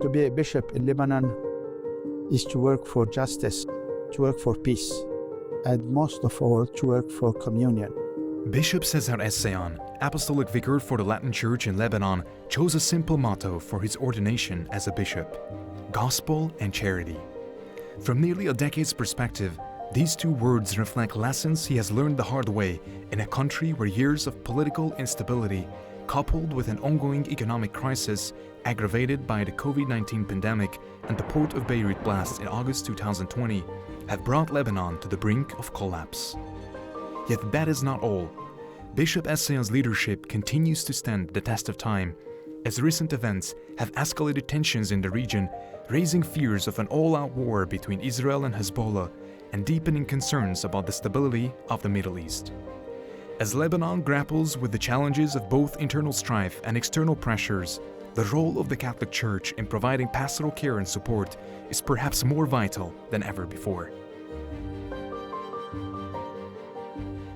To be a bishop in Lebanon is to work for justice, to work for peace, and most of all, to work for communion. Bishop César Essayan, Apostolic Vicar for the Latin Church in Lebanon, chose a simple motto for his ordination as a bishop: gospel and charity. From nearly a decade's perspective, these two words reflect lessons he has learned the hard way in a country where years of political instability, coupled with an ongoing economic crisis aggravated by the COVID-19 pandemic and the port of Beirut blast in August 2020, have brought Lebanon to the brink of collapse. Yet that is not all. Bishop Essayan's leadership continues to stand the test of time, as recent events have escalated tensions in the region, raising fears of an all-out war between Israel and Hezbollah and deepening concerns about the stability of the Middle East. As Lebanon grapples with the challenges of both internal strife and external pressures, the role of the Catholic Church in providing pastoral care and support is perhaps more vital than ever before.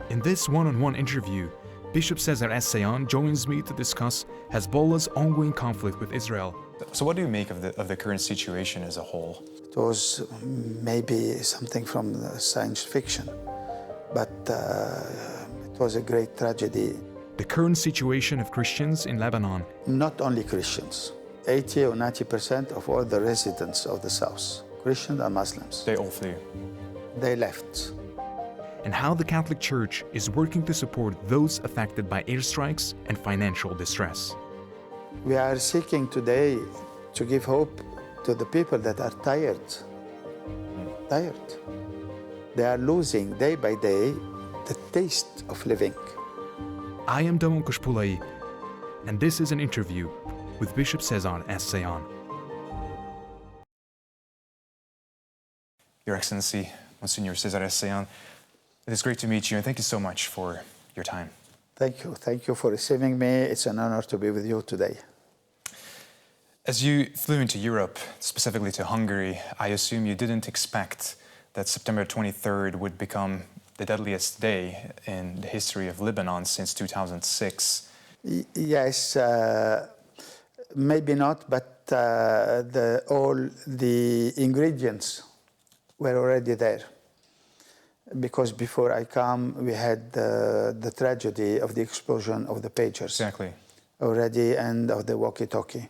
In this one-on-one interview, Bishop César Essayan joins me to discuss Hezbollah's ongoing conflict with Israel. So what do you make of the current situation as a whole? It was maybe something from the science fiction, but it was a great tragedy. The current situation of Christians in Lebanon. Not only Christians, 80 or 90% of all the residents of the south, Christians and Muslims. They all flee. They left. And how the Catholic Church is working to support those affected by airstrikes and financial distress. We are seeking today to give hope to the people that are tired. Tired. They are losing day by day the taste of living. I am Damon Kushpulai, and this is an interview with Bishop César Essayan. Your Excellency, Monsignor César Essayan, it is great to meet you, and thank you so much for your time. Thank you. Thank you for receiving me. It's an honor to be with you today. As you flew into Europe, specifically to Hungary, I assume you didn't expect that September 23rd would become the deadliest day in the history of Lebanon since 2006. Yes, maybe not, but all the ingredients were already there. Because before I come, we had the tragedy of the explosion of the pagers. Exactly. Already, and of the walkie-talkie.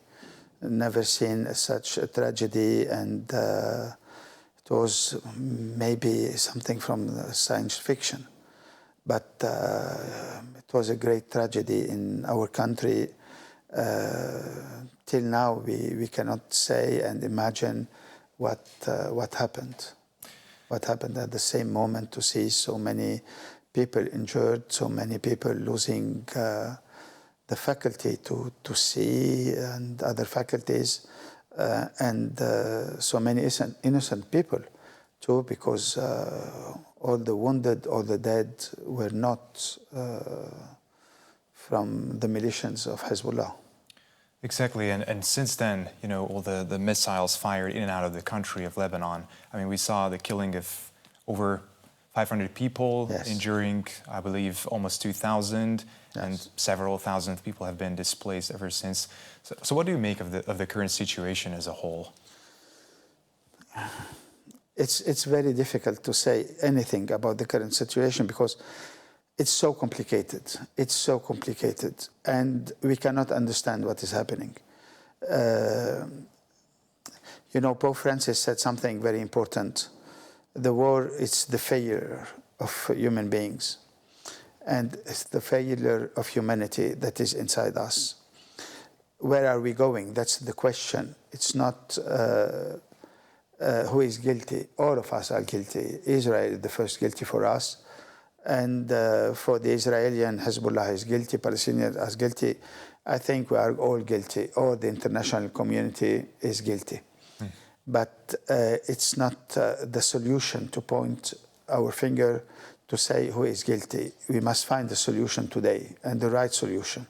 Never seen such a tragedy, and it was maybe something from the science fiction. But it was a great tragedy in our country. Till now, we cannot say and imagine what happened. What happened at the same moment, to see so many people injured, so many people losing the faculty to see and other faculties, and so many innocent people too, because all the wounded, all the dead were not from the militias of Hezbollah. Exactly, and since then, you know, all the missiles fired in and out of the country of Lebanon. I mean, we saw the killing of over 500 people, yes, injuring, I believe, almost 2,000, yes, and several thousand people have been displaced ever since. So what do you make of the current situation as a whole? It's very difficult to say anything about the current situation because it's so complicated. It's so complicated, and we cannot understand what is happening. You know, Pope Francis said something very important. The war is the failure of human beings, and it's the failure of humanity that is inside us. Where are we going? That's the question. It's not who is guilty. All of us are guilty. Israel is the first guilty for us. And for the Israeli and Hezbollah is guilty, Palestinians are guilty. I think we are all guilty. All the international community is guilty. But it's not the solution to point our finger to say who is guilty. We must find the solution today, and the right solution.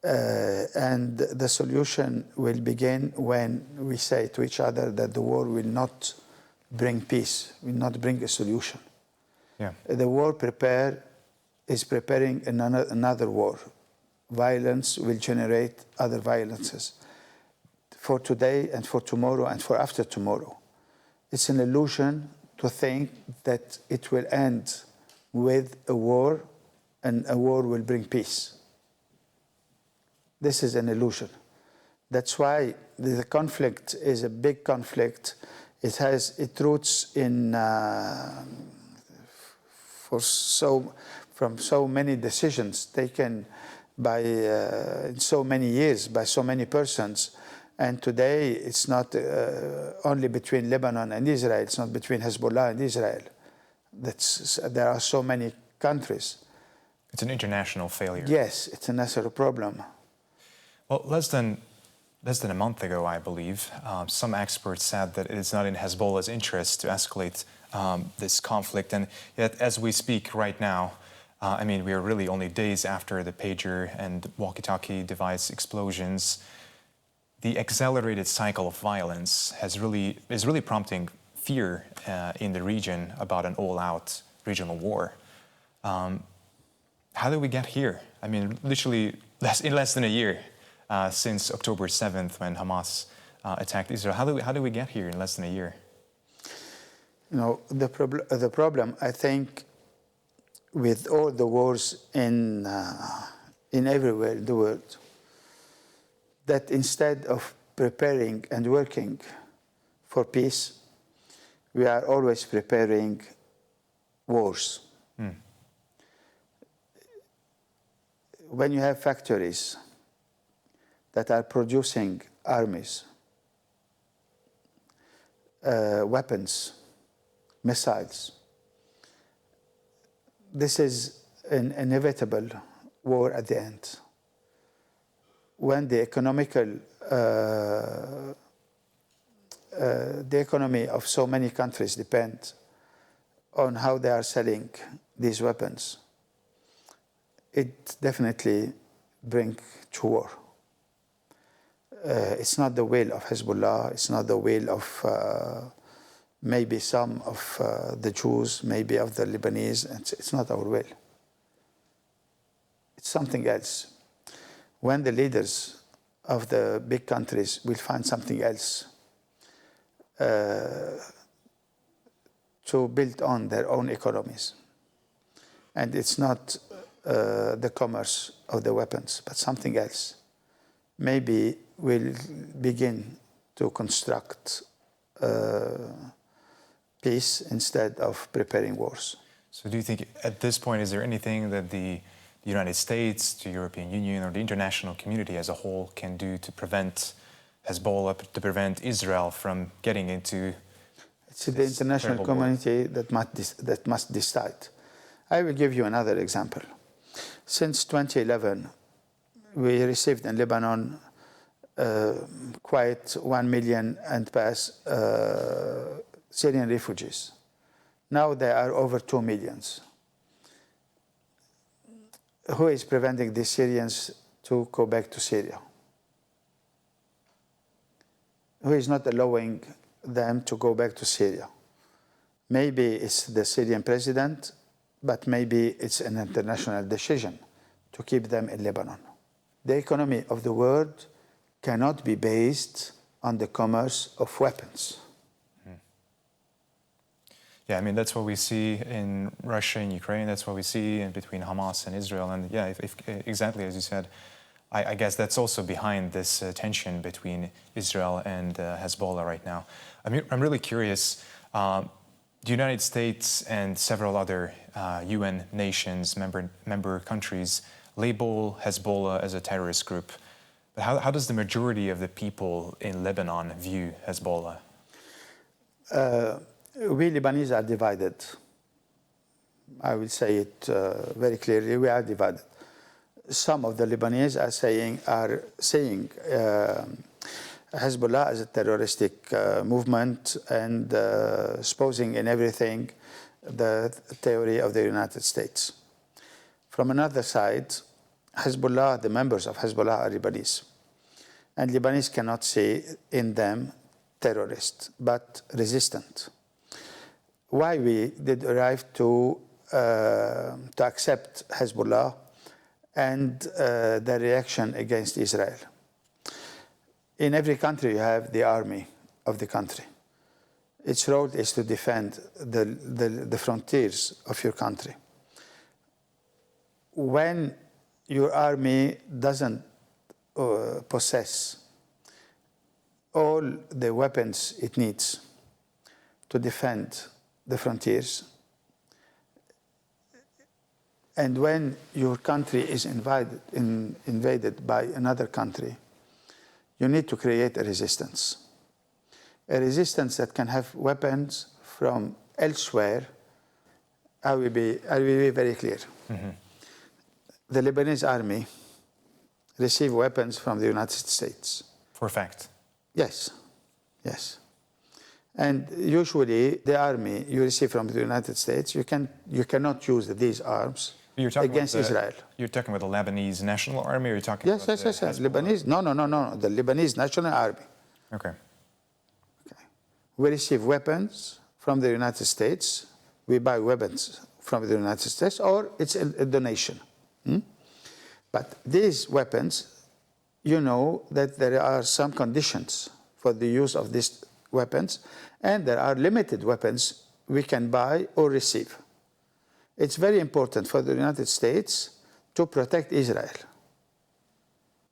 And the solution will begin when we say to each other that the war will not bring peace, will not bring a solution. Yeah. The war is preparing another war. Violence will generate other violences. for today and for tomorrow and for after tomorrow. It's an illusion to think that it will end with a war and a war will bring peace. This is an illusion. That's why the conflict is a big conflict. It has its roots in from so many decisions taken by in so many years by so many persons. And today it's not only between Lebanon and Israel. It's not between Hezbollah and Israel. There are so many countries. It's an international failure. Yes, it's a national problem. Well, less than a month ago, I believe, some experts said that it is not in Hezbollah's interest to escalate this conflict. And yet, as we speak right now, I mean, we are really only days after the pager and walkie-talkie device explosions. The accelerated cycle of violence is really prompting fear in the region about an all-out regional war. How did we get here? I mean, literally in less than a year since October 7th, when Hamas attacked Israel. How did we get here in less than a year? You know, the problem, I think, with all the wars in everywhere in the world, that instead of preparing and working for peace, we are always preparing wars. When you have factories that are producing armies, weapons, missiles, this is an inevitable war at the end. When the economy of so many countries depends on how they are selling these weapons, it definitely brings to war. It's not the will of Hezbollah, it's not the will of maybe some of the Jews, maybe of the Lebanese. It's not our will. It's something else. When the leaders of the big countries will find something else to build on their own economies, and it's not the commerce of the weapons, but something else, maybe we'll begin to construct peace instead of preparing wars. So do you think at this point, is there anything that the United States, the European Union, or the international community as a whole can do to prevent Hezbollah, to prevent Israel from getting into? It's the international community that must decide. I will give you another example. Since 2011, we received in Lebanon quite 1 million and pass Syrian refugees. Now there are over 2 million. Who is preventing the Syrians to go back to Syria? Who is not allowing them to go back to Syria? Maybe it's the Syrian president, but maybe it's an international decision to keep them in Lebanon. The economy of the world cannot be based on the commerce of weapons. Yeah, I mean, that's what we see in Russia and Ukraine. That's what we see in between Hamas and Israel. And yeah, if exactly as you said, I guess that's also behind this tension between Israel and Hezbollah right now. I'm really curious. The United States and several other UN nations, member countries, label Hezbollah as a terrorist group. But how does the majority of the people in Lebanon view Hezbollah? We Lebanese are divided. I will say it very clearly. We are divided. Some of the Lebanese are saying Hezbollah as a terroristic movement and espousing in everything the theory of the United States. From another side, Hezbollah, the members of Hezbollah are Lebanese. And Lebanese cannot see in them terrorists, but resistant. Why we did arrive to accept Hezbollah and the reaction against Israel. In every country, you have the army of the country. Its role is to defend the frontiers of your country. When your army doesn't possess all the weapons it needs to defend the frontiers, and when your country is invaded by another country, you need to create a resistance that can have weapons from elsewhere. I will be very clear. Mm-hmm. The Lebanese army receive weapons from the United States. For a fact? Yes. And usually the army you receive from the United States, you cannot use these arms against Israel. You're talking about the Lebanese National Army, or you're talking about the Hezbollah? Lebanese? No. The Lebanese National Army. Okay. We receive weapons from the United States. We buy weapons from the United States, or it's a donation. But these weapons, you know that there are some conditions for the use of these weapons, and there are limited weapons we can buy or receive. It's very important for the United States to protect Israel.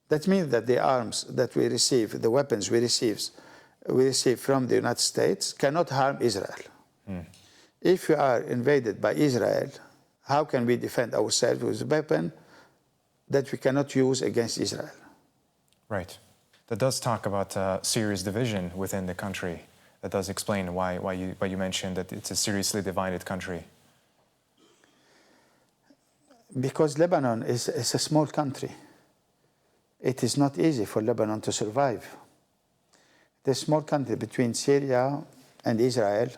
That means that the arms that we receive, the weapons we receive from the United States cannot harm Israel. If we are invaded by Israel, how can we defend ourselves with a weapon that we cannot use against Israel? Right. That does talk about serious division within the country. That does explain why you mentioned that it's a seriously divided country. Because Lebanon is a small country. It is not easy for Lebanon to survive. The small country between Syria and Israel,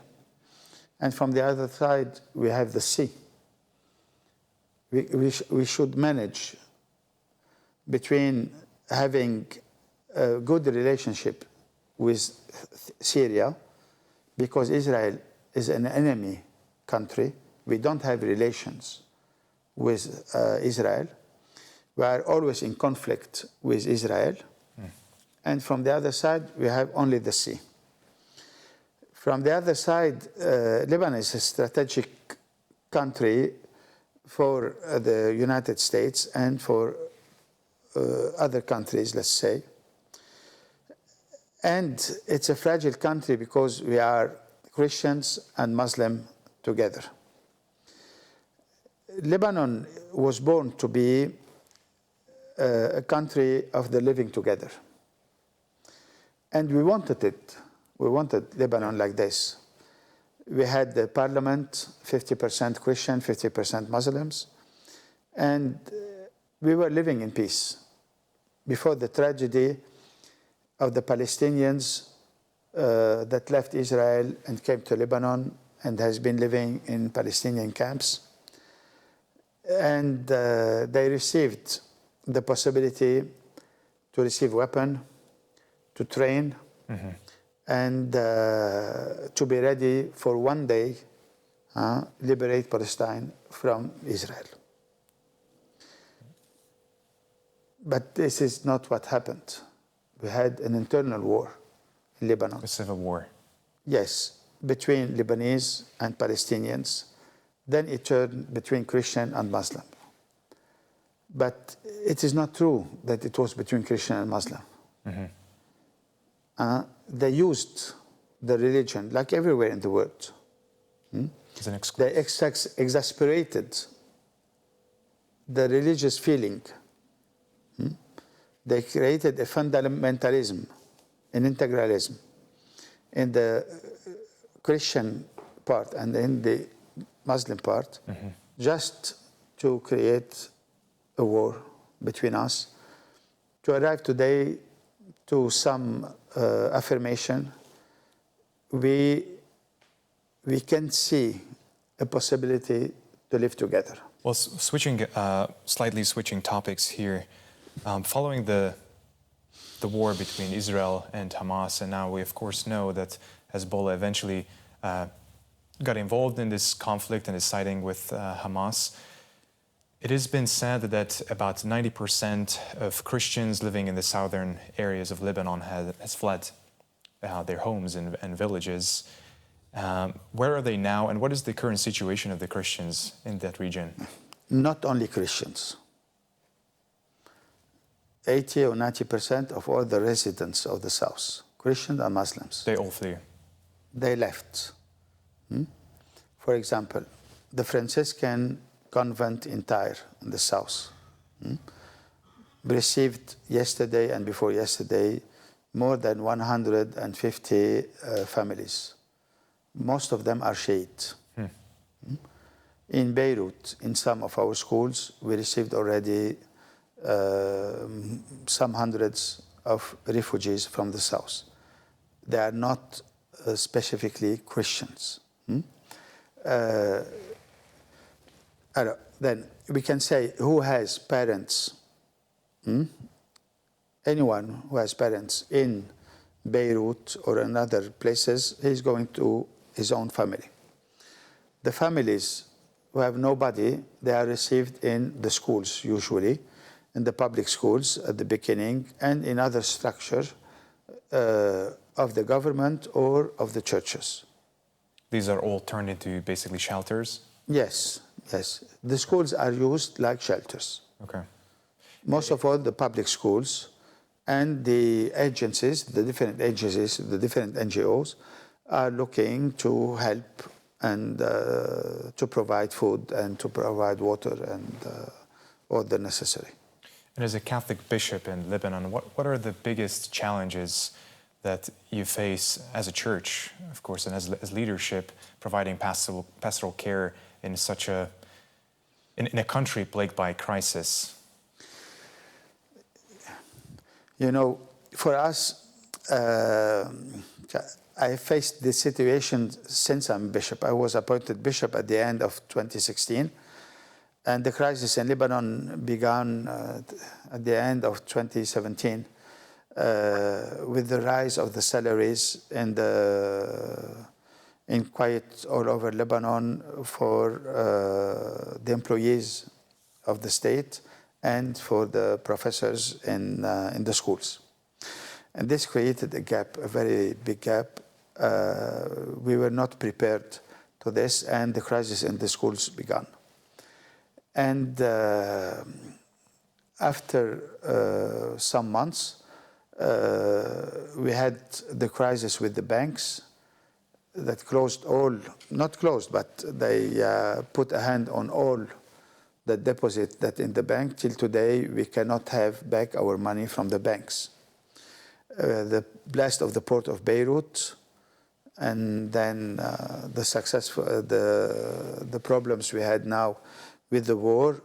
and from the other side we have the sea. We should manage between having a good relationship with Syria, because Israel is an enemy country. We don't have relations with Israel. We are always in conflict with Israel. And from the other side, we have only the sea. From the other side, Lebanon is a strategic country for the United States and for other countries, let's say. And it's a fragile country because we are Christians and Muslim together. Lebanon was born to be a country of the living together. And we wanted it. We wanted Lebanon like this. We had the parliament, 50% Christian, 50% Muslims, and we were living in peace. Before the tragedy of the Palestinians that left Israel and came to Lebanon and has been living in Palestinian camps. And they received the possibility to receive weapons, to train, and to be ready for one day liberate Palestine from Israel. But this is not what happened. We had an internal war in Lebanon. A civil war. Yes, between Lebanese and Palestinians. Then it turned between Christian and Muslim. But it is not true that it was between Christian and Muslim. They used the religion, like everywhere in the world. As an excuse. They exasperated the religious feeling. They created a fundamentalism, an integralism in the Christian part and in the Muslim part, just to create a war between us, to arrive today to some affirmation. We can see a possibility to live together. Well, slightly switching topics here, following the war between Israel and Hamas, and now we of course know that Hezbollah eventually got involved in this conflict and is siding with Hamas. It has been said that about 90% of Christians living in the southern areas of Lebanon has fled their homes and villages. Where are they now, and what is the current situation of the Christians in that region? Not only Christians. 80 or 90% of all the residents of the south, Christians and Muslims. They all flee. They left. For example, the Franciscan convent in Tyre in the south received yesterday and before yesterday more than 150 families. Most of them are Shiite. In Beirut, in some of our schools, we received already some hundreds of refugees from the south. They are not specifically Christians. Then we can say, who has parents? Anyone who has parents in Beirut or in other places, he's going to his own family. The families who have nobody, they are received in the schools usually, in the public schools at the beginning, and in other structures of the government or of the churches. These are all turned into basically shelters? Yes, yes. The schools are used like shelters. Okay. Most of all, the public schools and the agencies, the different NGOs, are looking to help and to provide food and to provide water and all the necessary. And as a Catholic bishop in Lebanon, what are the biggest challenges that you face as a church, of course, and as leadership, providing pastoral care in such a country plagued by crisis? You know, for us, I faced this situation since I'm bishop. I was appointed bishop at the end of 2016, and the crisis in Lebanon began at the end of 2017 with the rise of the salaries in quite all over Lebanon for the employees of the state and for the professors in the schools. And this created a gap, a very big gap. We were not prepared to this, and the crisis in the schools began. And after some months, we had the crisis with the banks that closed all, not closed, but they put a hand on all the deposit that in the bank. Till today, we cannot have back our money from the banks. The blast of the port of Beirut, and then the problems we had now with the war.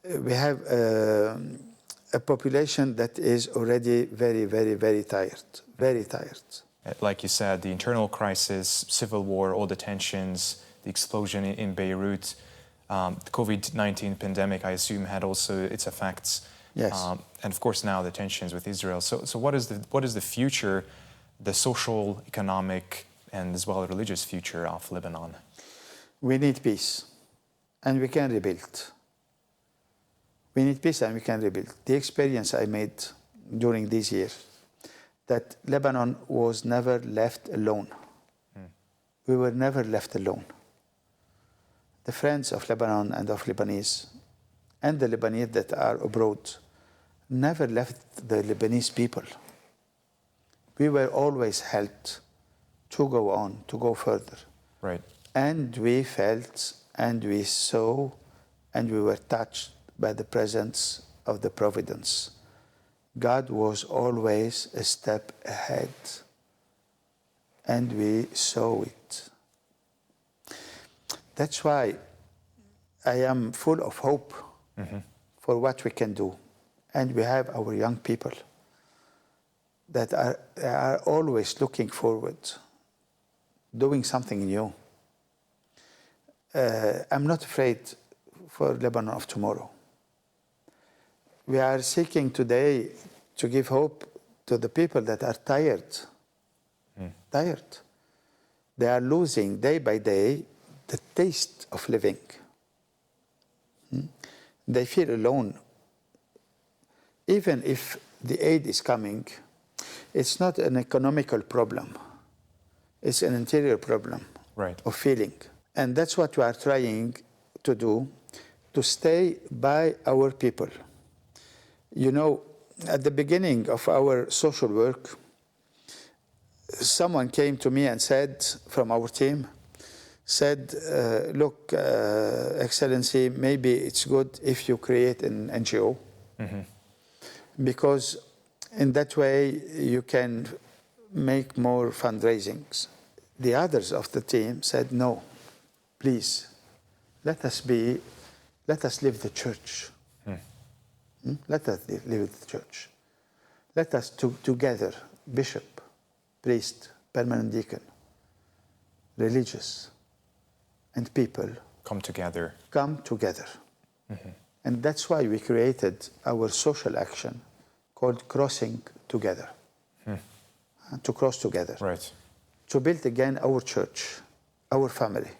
We have a population that is already very, very, very tired, very tired. Like you said, the internal crisis, civil war, all the tensions, the explosion in Beirut, the COVID-19 pandemic, I assume, had also its effects. Yes. And of course now the tensions with Israel. So what is the future, the social, economic, and as well as religious future of Lebanon? We need peace, and we can rebuild. We need peace and we can rebuild. The experience I made during these years, that Lebanon was never left alone. We were never left alone. The friends of Lebanon and of Lebanese, and the Lebanese that are abroad, never left the Lebanese people. We were always helped to go on, to go further. Right. And we felt, and we saw, and we were touched by the presence of the providence. God was always a step ahead, and we saw it. That's why I am full of hope for what we can do. And we have our young people that are always looking forward, doing something new. I'm not afraid for Lebanon of tomorrow. We are seeking today to give hope to the people that are tired. Tired. They are losing day by day the taste of living. They feel alone. Even if the aid is coming, it's not an economical problem. It's an interior problem of feeling. And that's what we are trying to do, to stay by our people. You know, at the beginning of our social work, someone came to me and said, from our team, said, look, Excellency, maybe it's good if you create an NGO, because in that way you can make more fundraisings. The others of the team said, no, please, let us live the church. Let us live the church. Let us together, bishop, priest, permanent deacon, religious, and people come together. And that's why we created our social action called Crossing Together. To cross together. To build again our church, our family.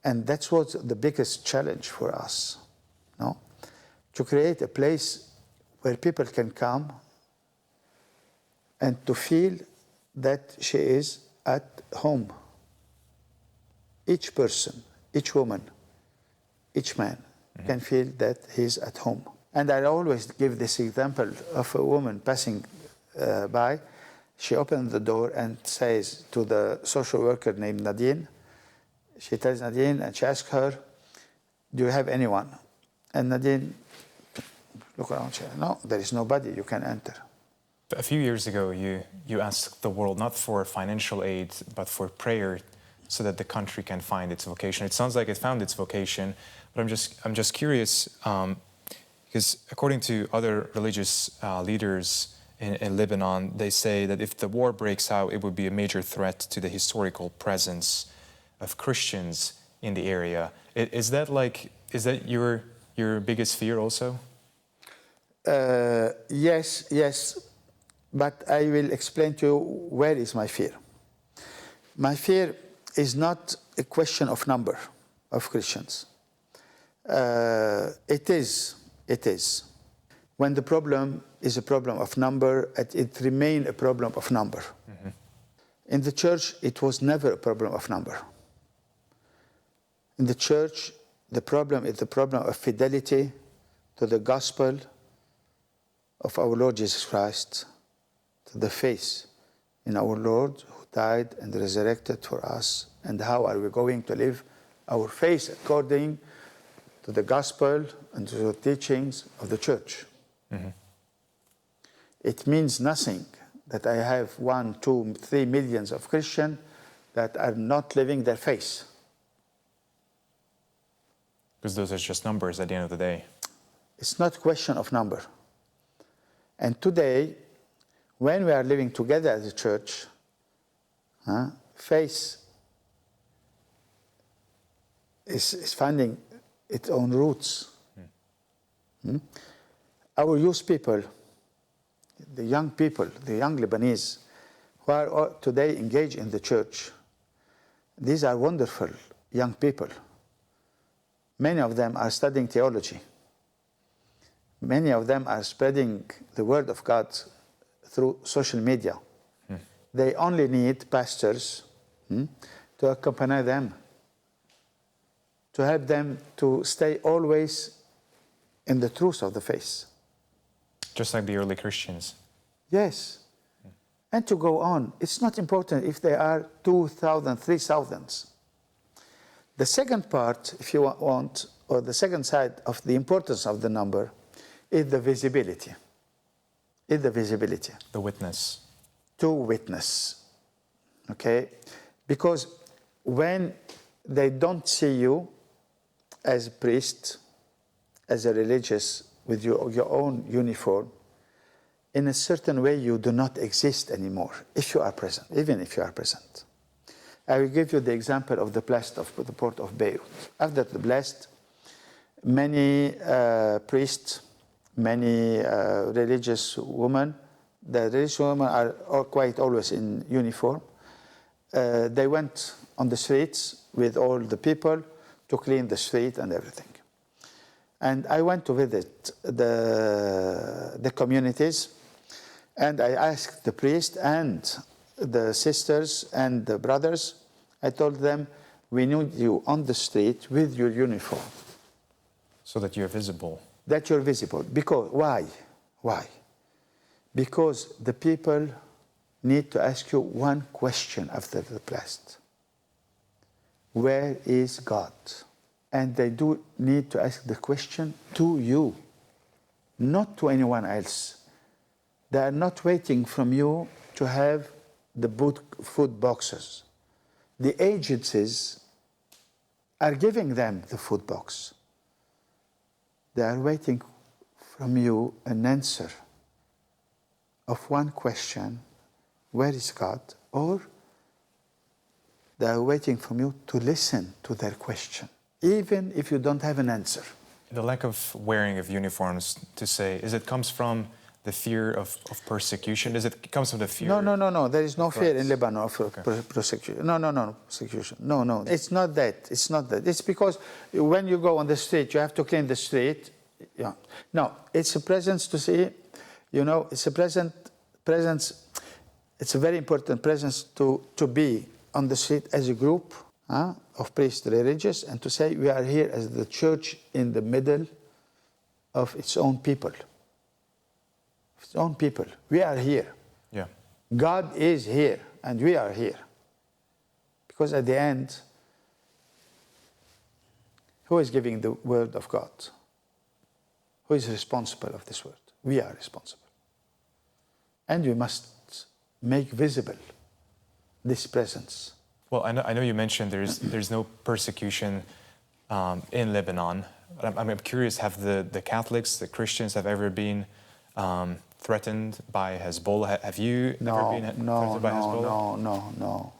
And that was the biggest challenge for us, no? To create a place where people can come and to feel that she is at home. Each person, each woman, each man can feel that he's at home. And I always give this example of a woman passing by. She opened the door and says to the social worker named Nadine, she tells Nadine and she asks her, do you have anyone? And Nadine look around, she said, no, there is nobody, you can enter. A few years ago, you asked the world not for financial aid, but for prayer so that the country can find its vocation. It sounds like it found its vocation, but I'm just curious, because according to other religious leaders in Lebanon, they say that if the war breaks out, it would be a major threat to the historical presence of Christians in the area. Is that your biggest fear also? Yes, but I will explain to you where is my fear. My fear is not a question of number of Christians. It is. When the problem is a problem of number, it remains a problem of number. In the church, it was never a problem of number. In the church, the problem is the problem of fidelity to the gospel of our Lord Jesus Christ, to the faith in our Lord who died and resurrected for us, and how are we going to live our faith according to the gospel and to the teachings of the church. It means nothing that I have 1, 2, 3 millions of Christians that are not living their faith. Because those are just numbers at the end of the day. It's not a question of number. And today, when we are living together as a church, faith is finding its own roots. Our youth people, the young people, the young Lebanese, who are today engaged in the church, these are wonderful young people. Many of them are studying theology. Many of them are spreading the word of God through social media. They only need pastors to accompany them, to help them to stay always in the truth of the faith. Just like the early Christians. Yes. And to go on. It's not important if they are 2,000, 3,000. The second part, if you want, or the second side of the importance of the number, is the visibility. The witness. To witness. Okay? Because when they don't see you as a priest, as a religious, with your own uniform, in a certain way you do not exist anymore if you are present, even if you are present. I will give you the example of the blast of the port of Beirut. After the blast, many priests, many religious women, the religious women are quite always in uniform. They went on the streets with all the people to clean the street and everything. And I went to visit the communities, and I asked the priest and the sisters and the brothers, I told them, we need you on the street with your uniform. So that you're visible. That you're visible. Because, why? Why? Because the people need to ask you one question after the blast. Where is God? And they do need to ask the question to you, not to anyone else. They are not waiting from you to have the food boxes. The agencies are giving them the food box. They are waiting from you an answer of one question, where is God? Or they are waiting from you to listen to their question, even if you don't have an answer. The lack of wearing of uniforms, to say, is it comes from the fear of persecution? It comes from the fear? No. There is no fear in Lebanon of persecution. No, persecution. No. It's not that. It's because when you go on the street, you have to clean the street. Yeah. No, it's a presence to see, it's a presence. It's a very important presence to be on the street as a group of priests, religious, and to say we are here as the church in the middle of its own people. Its own people. We are here. Yeah. God is here, and we are here. Because at the end, who is giving the word of God? Who is responsible of this word? We are responsible. And we must make visible this presence. Well, I know you mentioned there's no persecution in Lebanon. I'm curious, have the Catholics, the Christians, have ever been threatened by Hezbollah? Have you ever been threatened by Hezbollah?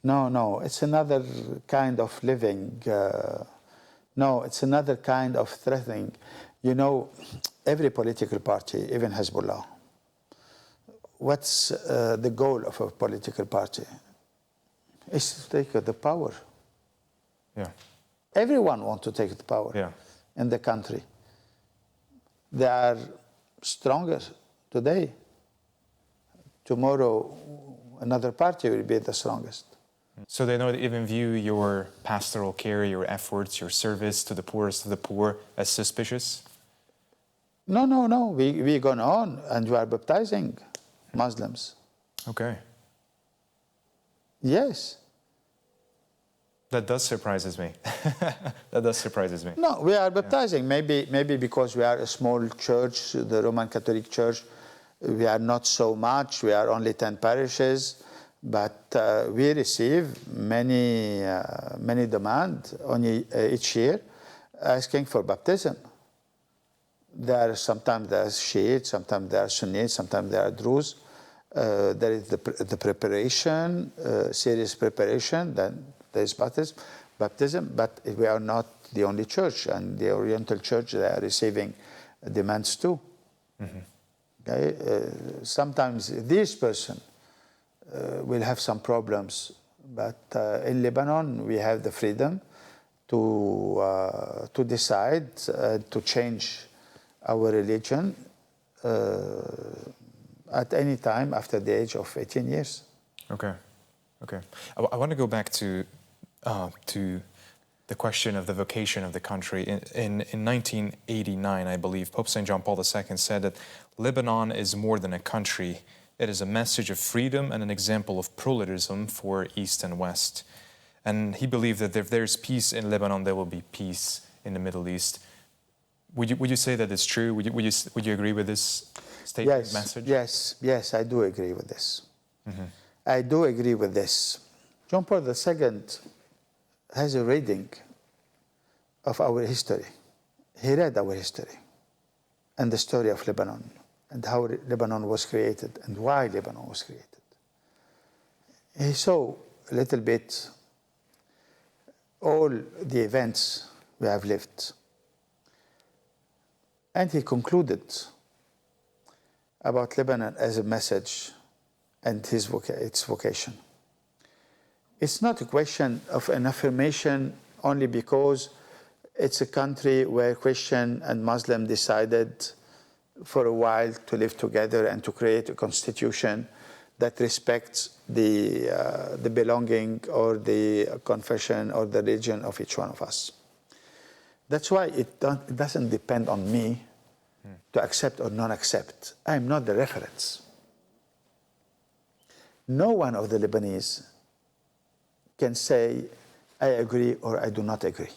No. It's another kind of living. It's another kind of threatening. Every political party, even Hezbollah, what's the goal of a political party? Is to take the power. Yeah. Everyone wants to take the power in the country. They are stronger today. Tomorrow, another party will be the strongest. So they don't even view your pastoral care, your efforts, your service to the poorest of the poor as suspicious? No. We gone on and we are baptizing Muslims. Okay. Yes. That does surprises me. That does surprises me. No, we are baptizing. Maybe because we are a small church, the Roman Catholic Church, we are not so much. We are only 10 parishes. But we receive many demands each year asking for baptism. Sometimes there are Shiites, sometimes there are Sunnis, sometimes there are Druze. There is the preparation, serious preparation, then there is baptism, but we are not the only church, and the Oriental Church, they are receiving demands too. Mm-hmm. Okay? Sometimes this person will have some problems, but in Lebanon we have the freedom to decide to change our religion at any time after the age of 18 years. Okay. I want to go back to the question of the vocation of the country. In 1989, I believe, Pope St. John Paul II said that Lebanon is more than a country. It is a message of freedom and an example of pluralism for East and West. And he believed that if there's peace in Lebanon, there will be peace in the Middle East. Would you say that it's true? Would you agree with this statement, message? Yes, I do agree with this. Mm-hmm. I do agree with this. John Paul II has a reading of our history. He read our history and the story of Lebanon and how Lebanon was created and why Lebanon was created. He saw a little bit all the events we have lived. And he concluded about Lebanon as a message and its vocation. It's not a question of an affirmation only because It's a country where Christian and Muslim decided for a while to live together and to create a constitution that respects the belonging or the confession or the religion of each one of us. That's why it doesn't depend on me to accept or not accept. I am not the reference. No one of the Lebanese can say, I agree or I do not agree.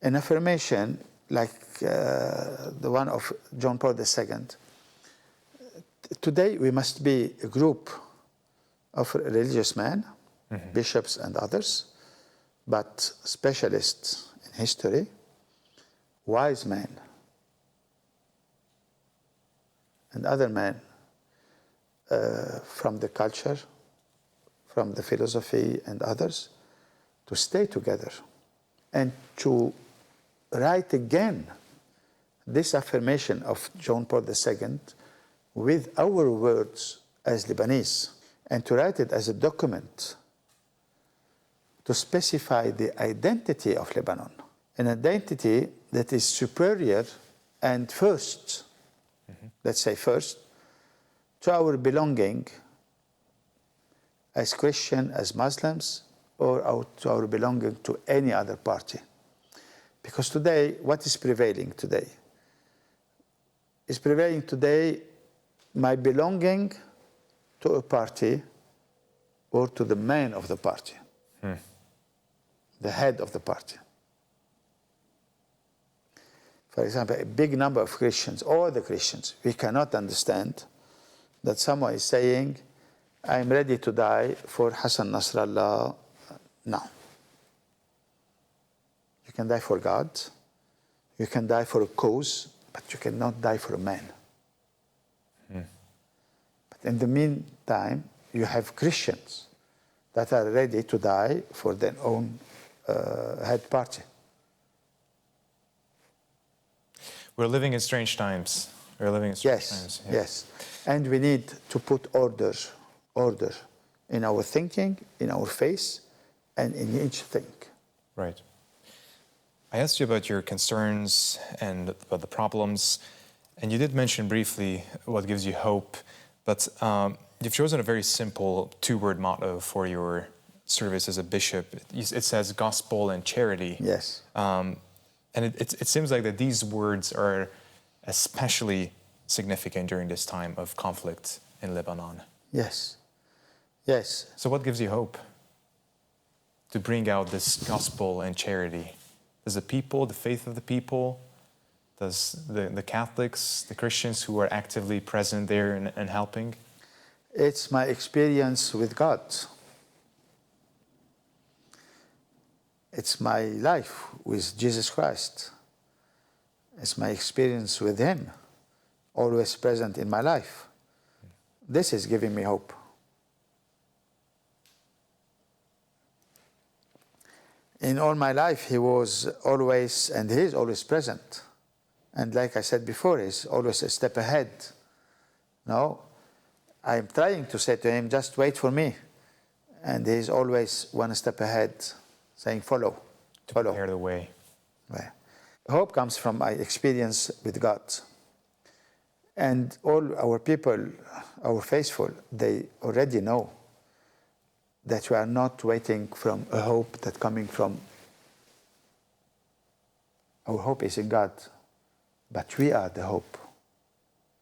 An affirmation like the one of John Paul II, today we must be a group of religious men, bishops and others, but specialists in history, wise men, and other men from the culture, from the philosophy and others, to stay together and to write again this affirmation of John Paul II with our words as Lebanese, and to write it as a document to specify the identity of Lebanon, an identity that is superior and first, let's say first, to our belonging as Christian, as Muslims, or to our belonging to any other party. Because today, what is prevailing today? Is prevailing today my belonging to a party or to the man of the party, the head of the party. For example, a big number of Christians, all the Christians, we cannot understand that someone is saying, I'm ready to die for Hassan Nasrallah now. You can die for God, you can die for a cause, but you cannot die for a man. But in the meantime, you have Christians that are ready to die for their own head party. We're living in strange times. We're living in strange times. Yes. And we need to put order in our thinking, in our faith, and in each thing. Right. I asked you about your concerns and about the problems, and you did mention briefly what gives you hope, but you've chosen a very simple two-word motto for your service as a bishop. It says gospel and charity. Yes. And it seems like that these words are especially significant during this time of conflict in Lebanon. Yes. Yes. So what gives you hope to bring out this gospel and charity? Does the people, the faith of the people, does the Catholics, the Christians who are actively present there and helping? It's my experience with God. It's my life with Jesus Christ. It's my experience with Him, always present in my life. This is giving me hope. In all my life, He was always, and He is always present. And like I said before, He's always a step ahead. No, I'm trying to say to Him, just wait for me. And He's always one step ahead, saying, follow. To prepare the way. Right. Hope comes from my experience with God. And all our people, our faithful, they already know that we are not waiting from a hope that coming from. Our hope is in God, but we are the hope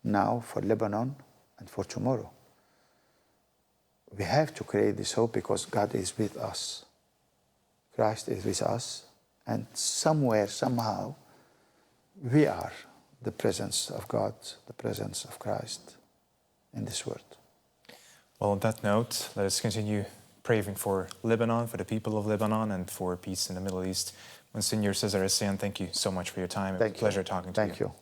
now for Lebanon and for tomorrow. We have to create this hope because God is with us. Christ is with us, and somewhere, somehow, we are the presence of God, the presence of Christ in this world. Well, on that note, let us continue praying for Lebanon, for the people of Lebanon, and for peace in the Middle East. Monsignor César Essayan, thank you so much for your time. It was a pleasure talking to you. Thank you.